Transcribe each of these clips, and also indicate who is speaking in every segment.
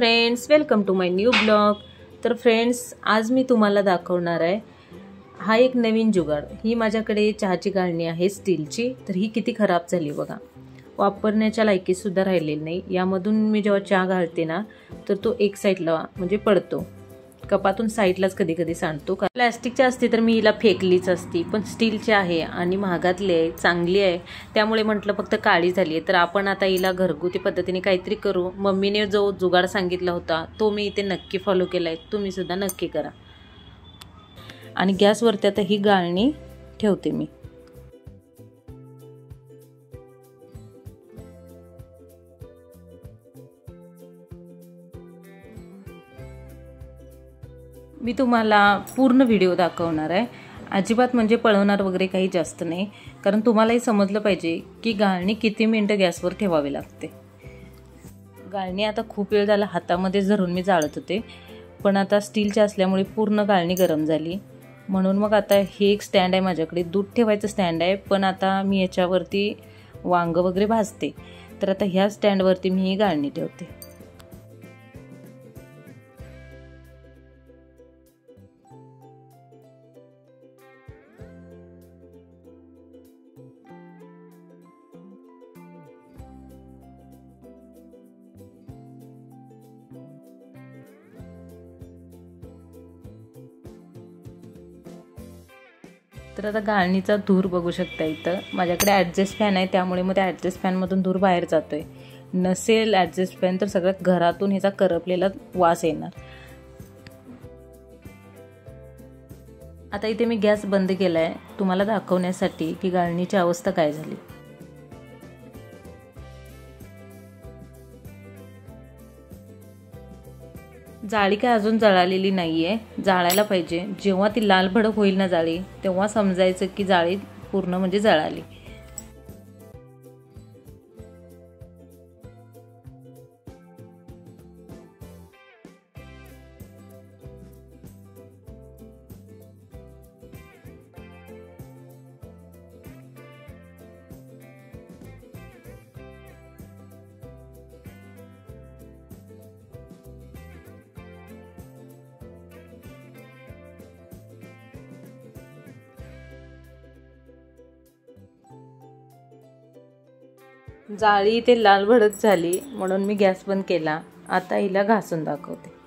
Speaker 1: Friends, welcome to my new blog. तर friends, आज मी तुम्हाला दाखवणार आहे हा एक नवीन जुगाड। ही माझ्याकडे चहाची गाळणी आहे स्टीलची। तर ही किती खराब झाली बघा, वापरण्याच्या लायकीत सुद्धा राहिलेली नाही। यामधून मी जेव्हा चहा घालते ना तर तो एक साईडला म्हणजे पडतो, कपातून साईडलाच कधी कधी सांडतो। प्लॅस्टिकची असते तर मी हिला फेकलीच असती, पण स्टीलची आहे आणि महागातली आहे, चांगली आहे, त्यामुळे म्हटलं फक्त काळी झाली आहे तर आपण आता हिला घरगुती पद्धतीने काहीतरी करू। मम्मीने जो जुगाड सांगितला होता तो मी इथे नक्की फॉलो केलाय, तुम्ही सुद्धा नक्की करा। आणि गॅसवरती आता ही गाळणी ठेवते मी। मी तुम्हाला पूर्ण व्हिडिओ दाखवणार आहे, अजिबात म्हणजे पळवणार वगैरे काही जास्त नाही, कारण तुम्हालाही समजलं पाहिजे की गाळणी किती मिनिटं गॅसवर ठेवावी लागते। गाळणी आता खूप वेळ झाला हातामध्ये धरून मी जाळत होते, पण आता स्टीलची असल्यामुळे पूर्ण गाळणी गरम झाली, म्हणून मग आता हे एक स्टँड आहे माझ्याकडे, दूध ठेवायचं स्टँड आहे, पण आता मी याच्यावरती वांग वगैरे भाजते, तर आता ह्या स्टँडवरती मी ही गाळणी ठेवते। तर आता गाळणीचा धूर बघू शकता, इथं माझ्याकडे ॲडजस्ट फॅन आहे, त्यामुळे मग त्या ॲडजस्ट फॅनमधून धूर बाहेर जातोय। नसेल ॲडजस्ट फॅन तर सगळ्या घरातून ह्याचा करपलेला वास येणार। आता इथे मी गॅस बंद केलाय तुम्हाला दाखवण्यासाठी की गाळणीची अवस्था काय झाली। जाळी काय अजून जळालेली नाहीये, जाळायला पाहिजे। जेव्हा ती लाल भडक होईल ना जाळी, तेव्हा समजायचं की जाळी पूर्ण म्हणजे जळाली। जाळी ते लाल भडक झाली म्हणून मी गॅस बंद केला। आता हिला घासून दाखवते।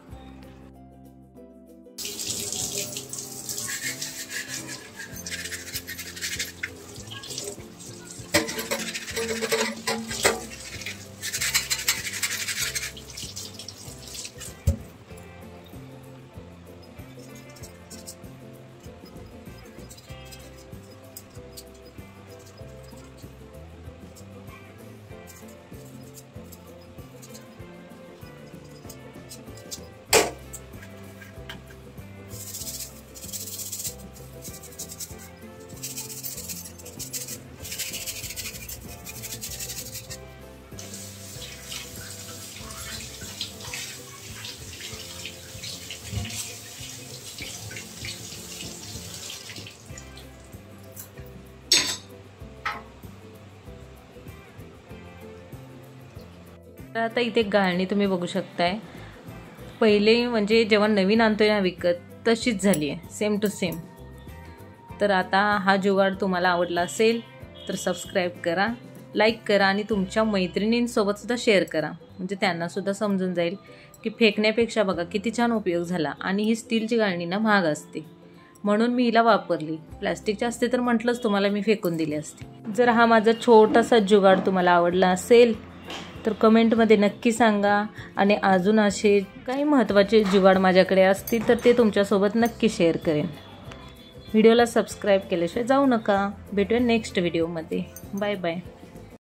Speaker 1: तर आता इथे गाळणी तुम्ही बघू शकताय, पहिले म्हणजे जेव्हा नवीन आणतोय ना विकत तशीच झाली आहे, सेम टू सेम। तर आता हा जुगाड तुम्हाला आवडला असेल तर सबस्क्राईब करा, लाईक करा आणि तुमच्या मैत्रिणींसोबत सुद्धा शेअर करा, म्हणजे त्यांना सुद्धा समजून जाईल की फेकण्यापेक्षा बघा किती छान उपयोग झाला। आणि ही स्टीलची गाळणी ना महाग असते म्हणून मी हिला वापरली, प्लॅस्टिकची असते तर म्हटलंच तुम्हाला मी फेकून दिली असते। जर हा माझा छोटासा जुगाड तुम्हाला आवडला असेल तर कमेंटमध्ये नक्की सांगा, आणि अजून असे काही महत्त्वाचे जुगाड माझ्याकडे असतील तर ते तुमच्यासोबत नक्की शेअर करेन। व्हिडिओला सबस्क्राईब केल्याशिवाय जाऊ नका। भेटूया नेक्स्ट व्हिडिओमध्ये। Bye bye.